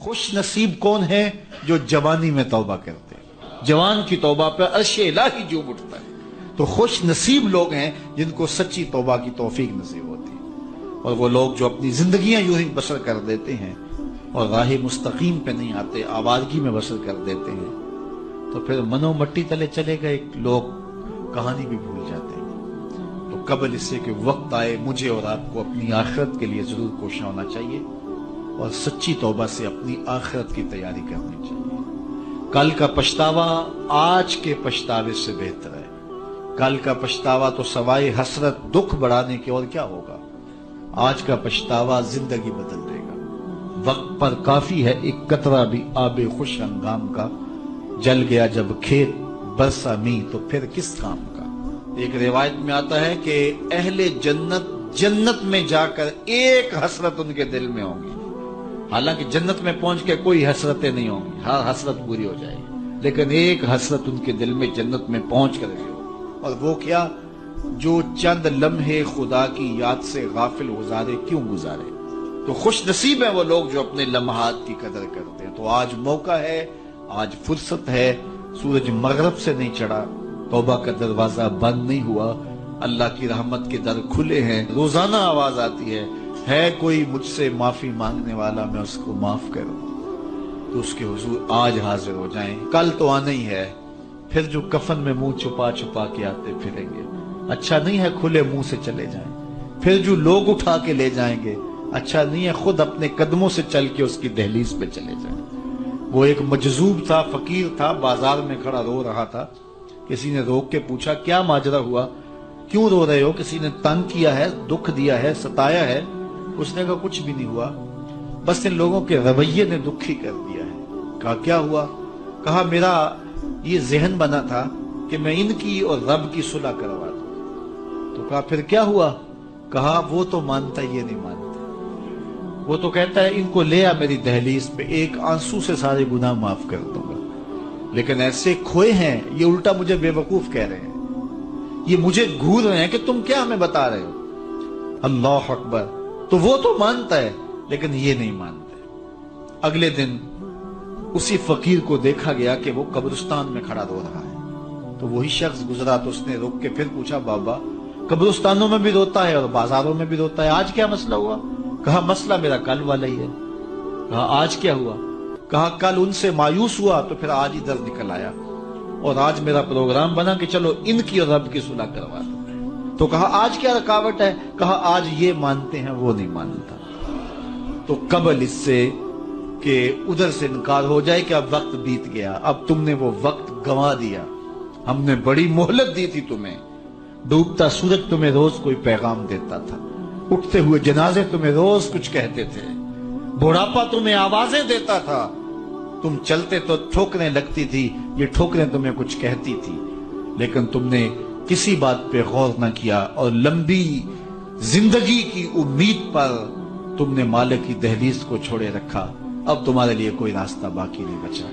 خوش نصیب کون ہے جو جوانی میں توبہ کرتے ہیں، جوان کی توبہ پہ عرش الہی جھوم اٹھتا ہے۔ تو خوش نصیب لوگ ہیں جن کو سچی توبہ کی توفیق نصیب ہوتی ہے، اور وہ لوگ جو اپنی زندگیاں یوں ہی بسر کر دیتے ہیں اور راہ مستقیم پہ نہیں آتے، آوارگی میں بسر کر دیتے ہیں، تو پھر منو مٹی تلے چلے گئے لوگ کہانی بھی بھول جاتے ہیں۔ تو قبل اس سے کہ وقت آئے مجھے اور آپ کو اپنی آخرت کے لیے ضرور کوشاں ہونا چاہیے اور سچی توبہ سے اپنی آخرت کی تیاری کرنی چاہیے۔ کل کا پچھتاوا آج کے پچھتاوے سے بہتر ہے۔ کل کا پچھتاوا تو سوائے حسرت دکھ بڑھانے کے اور کیا ہوگا؟ آج کا پچھتاوا زندگی بدل دے گا۔ وقت پر کافی ہے ایک قطرہ بھی آب خوش ہنگام کا، جل گیا جب کھیت برسا می تو پھر کس کام کا۔ ایک روایت میں آتا ہے کہ اہل جنت جنت میں جا کر ایک حسرت ان کے دل میں ہوگی، حالانکہ جنت میں پہنچ کے کوئی حسرتیں نہیں ہوں گی، ہر حسرت پوری ہو جائے گی، لیکن ایک حسرت ان کے دل میں جنت میں پہنچ کر بھی ہو، اور وہ کیا؟ جو چند لمحے خدا کی یاد سے غافل گزارے کیوں گزارے۔ تو خوش نصیب ہیں وہ لوگ جو اپنے لمحات کی قدر کرتے ہیں۔ تو آج موقع ہے، آج فرصت ہے، سورج مغرب سے نہیں چڑھا، توبہ کا دروازہ بند نہیں ہوا، اللہ کی رحمت کے در کھلے ہیں، روزانہ آواز آتی ہے کوئی مجھ سے معافی مانگنے والا میں اس کو معاف کروں، تو اس کے حضور آج حاضر ہو جائیں۔ کل تو آنا ہی ہے، پھر جو کفن میں منہ چھپا چھپا کے آتے پھریں گے، اچھا نہیں ہے کھلے منہ سے چلے جائیں۔ پھر جو لوگ اٹھا کے لے جائیں گے، اچھا نہیں ہے خود اپنے قدموں سے چل کے اس کی دہلیز پہ چلے جائیں۔ وہ ایک مجذوب تھا، فقیر تھا، بازار میں کھڑا رو رہا تھا، کسی نے روک کے پوچھا کیا ماجرا ہوا، کیوں رو رہے ہو، کسی نے تنگ کیا ہے، دکھ دیا ہے، ستایا ہے؟ اس نے کہا کچھ بھی نہیں ہوا، بس ان لوگوں کے رویے نے دکھی کر دیا ہے۔ کہا کیا ہوا؟ کہا میرا یہ ذہن بنا تھا کہ میں ان کی اور رب کی صلح کروا دوں۔ تو کہا پھر کیا ہوا؟ کہا وہ تو مانتا یہ نہیں مانتا، وہ تو کہتا ہے ان کو لے آ میری دہلیز پہ، ایک آنسو سے سارے گناہ معاف کر دوں گا، لیکن ایسے کھوئے ہیں یہ الٹا مجھے بے وقوف کہہ رہے ہیں، یہ مجھے گھور رہے ہیں کہ تم کیا ہمیں بتا رہے ہو۔ اللہ اکبر۔ تو وہ تو مانتا ہے لیکن یہ نہیں مانتے۔ اگلے دن اسی فقیر کو دیکھا گیا کہ وہ قبرستان میں کھڑا رو رہا ہے، تو وہی شخص گزرا تو اس نے روک کے پھر پوچھا بابا قبرستانوں میں بھی روتا ہے اور بازاروں میں بھی روتا ہے، آج کیا مسئلہ ہوا؟ کہا مسئلہ میرا کل والا ہی ہے۔ کہا آج کیا ہوا؟ کہا کل ان سے مایوس ہوا تو پھر آج ادھر نکل آیا، اور آج میرا پروگرام بنا کہ چلو ان کی اور رب کی صلح کروا دو۔ تو کہا آج کیا رکاوٹ ہے؟ کہا آج یہ مانتے ہیں وہ نہیں مانتا۔ تو قبل اس سے کہ ادھر سے انکار ہو جائے کہ اب وقت بیت گیا، اب تم نے وہ وقت گنوا دیا، ہم نے بڑی مہلت دی تھی تمہیں، ڈوبتا سورج تمہیں روز کوئی پیغام دیتا تھا، اٹھتے ہوئے جنازے تمہیں روز کچھ کہتے تھے، بڑھاپا تمہیں آوازیں دیتا تھا، تم چلتے تو ٹھوکریں لگتی تھی، یہ ٹھوکریں تمہیں کچھ کہتی تھی، لیکن تم نے کسی بات پہ غور نہ کیا، اور لمبی زندگی کی امید پر تم نے مالک کی دہلیز کو چھوڑے رکھا، اب تمہارے لیے کوئی راستہ باقی نہیں بچا۔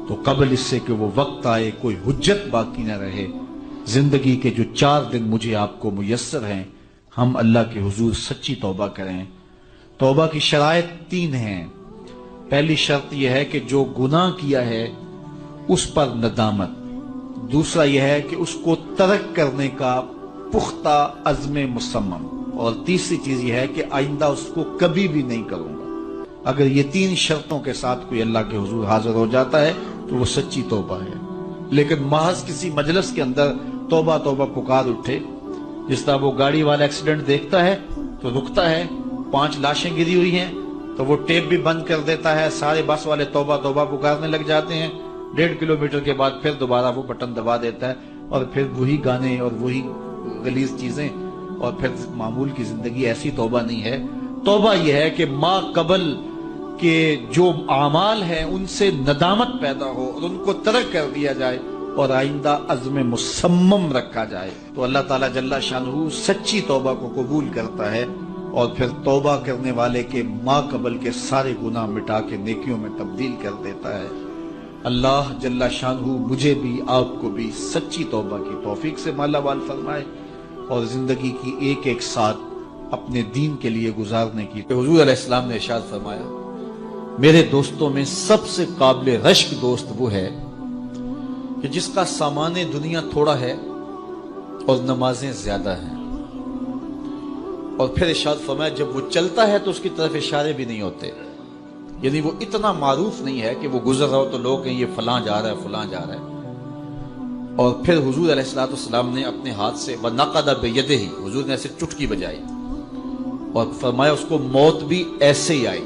تو قبل اس سے کہ وہ وقت آئے کوئی حجت باقی نہ رہے، زندگی کے جو 4 دن مجھے آپ کو میسر ہیں، ہم اللہ کے حضور سچی توبہ کریں۔ توبہ کی شرائط 3 ہیں۔ پہلی شرط یہ ہے کہ جو گناہ کیا ہے اس پر ندامت، دوسرا یہ ہے کہ اس کو ترک کرنے کا پختہ عزم مصمم، اور تیسری چیز یہ ہے کہ آئندہ اس کو کبھی بھی نہیں کروں گا۔ اگر یہ 3 شرطوں کے ساتھ کوئی اللہ کے حضور حاضر ہو جاتا ہے تو وہ سچی توبہ ہے۔ لیکن محض کسی مجلس کے اندر توبہ توبہ پکار اٹھے، جس طرح وہ گاڑی والا ایکسیڈنٹ دیکھتا ہے تو رکتا ہے، 5 لاشیں گری ہوئی ہیں تو وہ ٹیپ بھی بند کر دیتا ہے، سارے بس والے توبہ توبہ پکارنے لگ جاتے ہیں، 1.5 کلومیٹر کے بعد پھر دوبارہ وہ بٹن دبا دیتا ہے، اور پھر وہی گانے اور وہی غلیظ چیزیں، اور پھر معمول کی زندگی۔ ایسی توبہ نہیں ہے۔ توبہ یہ ہے کہ ما قبل کہ جو اعمال ہیں ان سے ندامت پیدا ہو اور ان کو ترک کر دیا جائے، اور آئندہ عزم مصمم رکھا جائے، تو اللہ تعالیٰ جل شانہ سچی توبہ کو قبول کرتا ہے، اور پھر توبہ کرنے والے کے ما قبل کے سارے گناہ مٹا کے نیکیوں میں تبدیل کر دیتا ہے۔ اللہ جل شانہ مجھے بھی آپ کو بھی سچی توبہ کی توفیق سے مالا مال فرمائے، اور زندگی کی ایک ایک ساتھ اپنے دین کے لیے گزارنے کی۔ حضور علیہ السلام نے ارشاد فرمایا میرے دوستوں میں سب سے قابل رشک دوست وہ ہے کہ جس کا سامان دنیا تھوڑا ہے اور نمازیں زیادہ ہیں، اور پھر ارشاد فرمایا جب وہ چلتا ہے تو اس کی طرف اشارے بھی نہیں ہوتے، یعنی وہ اتنا معروف نہیں ہے کہ وہ گزر رہا ہو تو لوگ کہیں یہ فلاں جا رہا ہے فلاں جا رہا ہے۔ اور پھر حضور علیہ الصلوۃ والسلام نے اپنے ہاتھ سے وَنَقَدَ بِيَدِهِ، حضور نے ایسے چٹکی بجائی اور فرمایا اس کو موت بھی ایسے ہی آئی،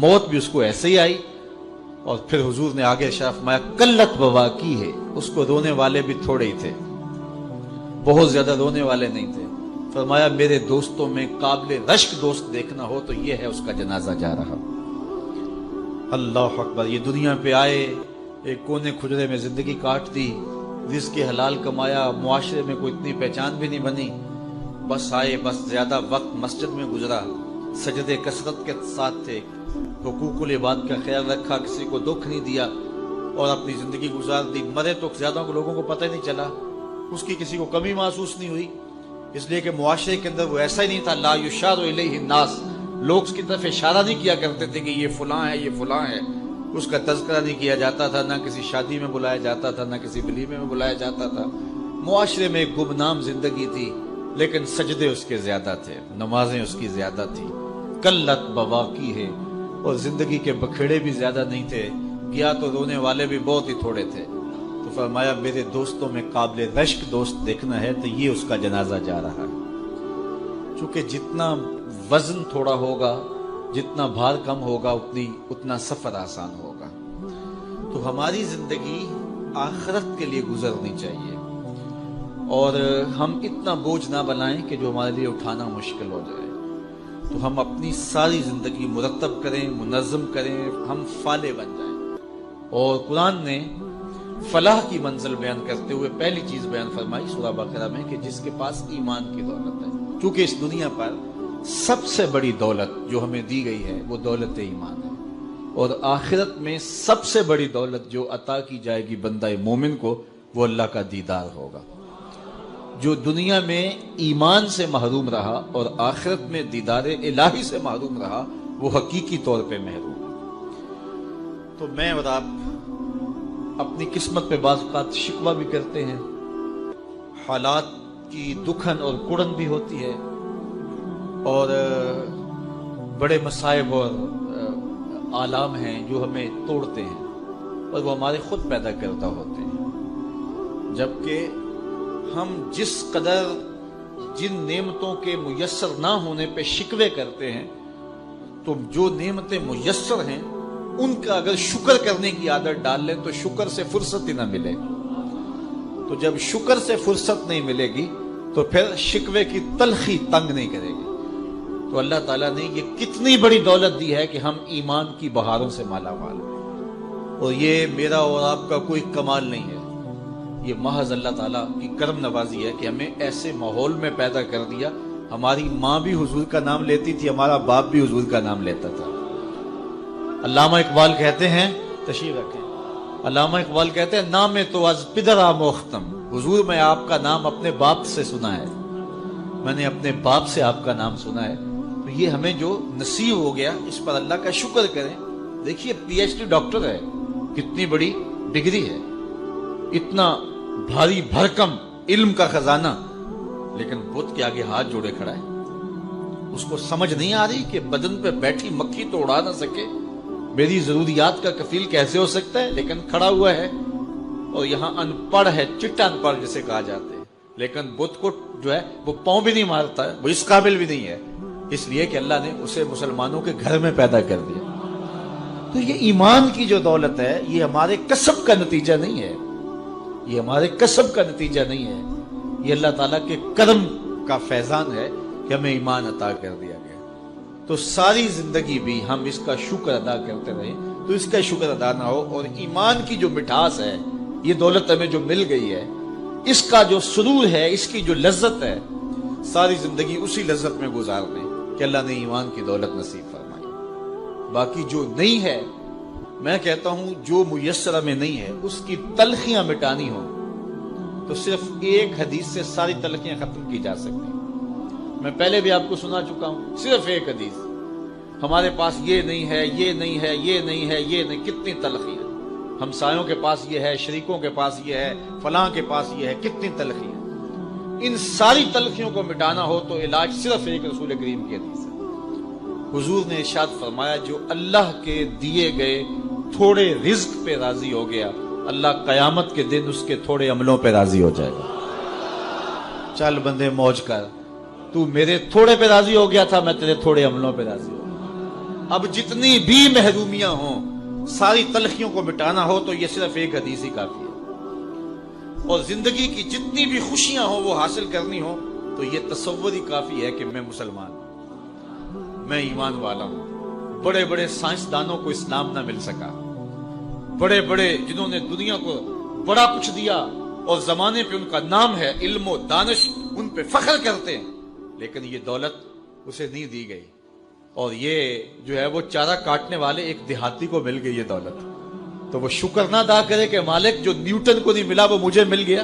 موت بھی اس کو ایسے ہی آئی۔ اور پھر حضور نے آگے ارشاد فرمایا قلت بواکی ہے، اس کو رونے والے بھی تھوڑے ہی تھے، بہت زیادہ رونے والے نہیں تھے۔ فرمایا میرے دوستوں میں قابل رشک دوست دیکھنا ہو تو یہ ہے اس کا جنازہ جا رہا۔ اللہ اکبر، یہ دنیا پہ آئے، ایک کونے کھجرے میں زندگی کاٹ دی، رزق حلال کمایا، معاشرے میں کوئی اتنی پہچان بھی نہیں بنی، بس آئے، بس زیادہ وقت مسجد میں گزرا، سجدے کثرت کے ساتھ تھے، حقوق العباد کا خیال رکھا، کسی کو دکھ نہیں دیا اور اپنی زندگی گزار دی۔ مرے تو زیادہ لوگوں کو پتہ ہی نہیں چلا، اس کی کسی کو کمی محسوس نہیں ہوئی، اس لیے کہ معاشرے کے اندر وہ ایسا ہی نہیں تھا، لا یشار الیہ الناس، لوگ اس کی طرف اشارہ نہیں کیا کرتے تھے کہ یہ فلاں ہے یہ فلاں ہے، اس کا تذکرہ نہیں کیا جاتا تھا، نہ کسی شادی میں بلایا جاتا تھا، نہ کسی ولیمے میں بلایا جاتا تھا۔ معاشرے میں ایک گمنام زندگی تھی، لیکن سجدے اس کے زیادہ تھے، نمازیں اس کی زیادہ تھی، قلت بواکی ہے، اور زندگی کے بکھیڑے بھی زیادہ نہیں تھے، گیا تو رونے والے بھی بہت ہی تھوڑے تھے۔ تو فرمایا میرے دوستوں میں قابل رشک دوست دیکھنا ہے تو یہ اس کا جنازہ جا رہا ہے، چونکہ جتنا وزن تھوڑا ہوگا، جتنا بھار کم ہوگا، اتنا سفر آسان ہوگا۔ تو ہماری زندگی آخرت کے لیے گزرنی چاہیے، اور ہم اتنا بوجھ نہ بنائیں کہ جو ہمارے لیے اٹھانا مشکل ہو جائے۔ تو ہم اپنی ساری زندگی مرتب کریں، منظم کریں، ہم فالح بن جائیں۔ اور قرآن نے فلاح کی منزل بیان کرتے ہوئے پہلی چیز بیان فرمائی سورہ بقرہ میں کہ جس کے پاس ایمان کی دولت ہے، کیونکہ اس دنیا پر سب سے بڑی دولت جو ہمیں دی گئی ہے وہ دولت ایمان ہے، اور آخرت میں سب سے بڑی دولت جو عطا کی جائے گی بندہ مومن کو وہ اللہ کا دیدار ہوگا۔ جو دنیا میں ایمان سے محروم رہا اور آخرت میں دیدار الہی سے محروم رہا وہ حقیقی طور پہ محروم ہے۔ تو میں اور آپ اپنی قسمت پہ بعض اوقات شکوہ بھی کرتے ہیں، حالات کی دکھن اور کڑن بھی ہوتی ہے، اور بڑے مصائب اور آلام ہیں جو ہمیں توڑتے ہیں اور وہ ہمارے خود پیدا کردہ ہوتے ہیں، جبکہ ہم جس قدر جن نعمتوں کے میسر نہ ہونے پہ شکوے کرتے ہیں، تو جو نعمتیں میسر ہیں ان کا اگر شکر کرنے کی عادت ڈال لیں تو شکر سے فرصت ہی نہ ملے۔ تو جب شکر سے فرصت نہیں ملے گی تو پھر شکوے کی تلخی تنگ نہیں کرے گی۔ تو اللہ تعالیٰ نے یہ کتنی بڑی دولت دی ہے کہ ہم ایمان کی بہاروں سے مالا مال ہیں، اور یہ میرا اور آپ کا کوئی کمال نہیں ہے، یہ محض اللہ تعالیٰ کی کرم نوازی ہے کہ ہمیں ایسے ماحول میں پیدا کر دیا۔ ہماری ماں بھی حضور کا نام لیتی تھی، ہمارا باپ بھی حضور کا نام لیتا تھا۔ علامہ اقبال کہتے ہیں، تشریف رکھیں، علامہ اقبال کہتے ہیں نام تو از پدرا موختم، حضور میں آپ کا نام اپنے باپ سے سنا ہے، میں نے اپنے باپ سے آپ کا نام سنا ہے۔ تو یہ ہمیں جو نصیب ہو گیا اس پر اللہ کا شکر کریں۔ دیکھیے پی ایچ ڈی ڈاکٹر ہے، کتنی بڑی ڈگری ہے، اتنا بھاری بھرکم علم کا خزانہ، لیکن بت کے آگے ہاتھ جوڑے کھڑا ہے۔ اس کو سمجھ نہیں آ رہی کہ بدن پہ بیٹھی مکھی تو اڑا نہ سکے، میری ضروریات کا کفیل کیسے ہو سکتا ہے، لیکن کھڑا ہوا ہے، اور یہاں ان پڑھ ہے، چٹا ان پڑھ جسے کہا جاتا ہے، لیکن بت کو جو ہے وہ پاؤں بھی نہیں مارتا ہے، وہ اس قابل بھی نہیں ہے، اس لیے کہ اللہ نے اسے مسلمانوں کے گھر میں پیدا کر دیا۔ تو یہ ایمان کی جو دولت ہے یہ ہمارے کسب کا نتیجہ نہیں ہے، یہ ہمارے کسب کا نتیجہ نہیں ہے، یہ اللہ تعالیٰ کے کرم کا فیضان ہے کہ ہمیں ایمان عطا کر دیا گیا۔ تو ساری زندگی بھی ہم اس کا شکر ادا کرتے رہیں تو اس کا شکر ادا نہ ہو، اور ایمان کی جو مٹھاس ہے، یہ دولت ہمیں جو مل گئی ہے، اس کا جو سرور ہے، اس کی جو لذت ہے، ساری زندگی اسی لذت میں گزار دیں کہ اللہ نے ایمان کی دولت نصیب فرمائی۔ باقی جو نہیں ہے، میں کہتا ہوں جو میسر ہمیں نہیں ہے اس کی تلخیاں مٹانی ہوں تو صرف ایک حدیث سے ساری تلخیاں ختم کی جا سکتی ہیں۔ میں پہلے بھی آپ کو سنا چکا ہوں، صرف ایک حدیث، ہمارے پاس یہ نہیں ہے، یہ نہیں ہے، یہ نہیں ہے، یہ نہیں، کتنی تلخی ہے، ہمسایوں کے پاس یہ ہے، شریکوں کے پاس یہ ہے، فلاں کے پاس یہ ہے، کتنی تلخی ہے۔ ان ساری تلخیوں کو مٹانا ہو تو علاج صرف ایک رسول کریم کی حدیث ہے۔ حضور نے ارشاد فرمایا جو اللہ کے دیے گئے تھوڑے رزق پہ راضی ہو گیا، اللہ قیامت کے دن اس کے تھوڑے عملوں پہ راضی ہو جائے گا۔ چل بندے موج کر، تو میرے تھوڑے پہ راضی ہو گیا تھا، میں تیرے تھوڑے عملوں پہ راضی ہو گیا۔ اب جتنی بھی محرومیاں ہوں، ساری تلخیوں کو مٹانا ہو تو یہ صرف ایک حدیث ہی کافی ہے، اور زندگی کی جتنی بھی خوشیاں ہوں وہ حاصل کرنی ہو تو یہ تصور ہی کافی ہے کہ میں مسلمان ہوں، میں ایمان والا ہوں۔ بڑے بڑے سائنسدانوں کو اسلام نہ مل سکا، بڑے بڑے جنہوں نے دنیا کو بڑا کچھ دیا اور زمانے پہ ان کا نام ہے، علم و دانش، ان پہ فخر کرتے ہیں، لیکن یہ دولت اسے نہیں دی گئی، اور یہ جو ہے وہ چارہ کاٹنے والے ایک دیہاتی کو مل گئی یہ دولت، تو وہ شکر نہ ادا کرے کہ مالک جو نیوٹن کو نہیں ملا وہ مجھے مل گیا۔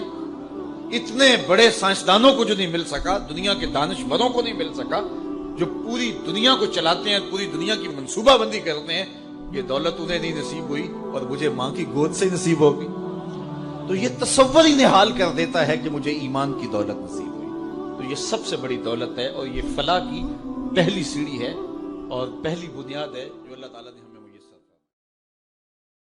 اتنے بڑے سائنسدانوں کو جو نہیں مل سکا، دنیا کے دانشوروں کو نہیں مل سکا، جو پوری دنیا کو چلاتے ہیں، پوری دنیا کی منصوبہ بندی کرتے ہیں، یہ دولت انہیں نہیں نصیب ہوئی اور مجھے ماں کی گود سے نصیب ہوگی، تو یہ تصور ہی نحال کر دیتا ہے کہ مجھے ایمان کی دولت نصیب ہوئی۔ تو یہ سب سے بڑی دولت ہے، اور یہ فلاح کی پہلی سیڑھی ہے اور پہلی بنیاد ہے جو اللہ تعالیٰ نے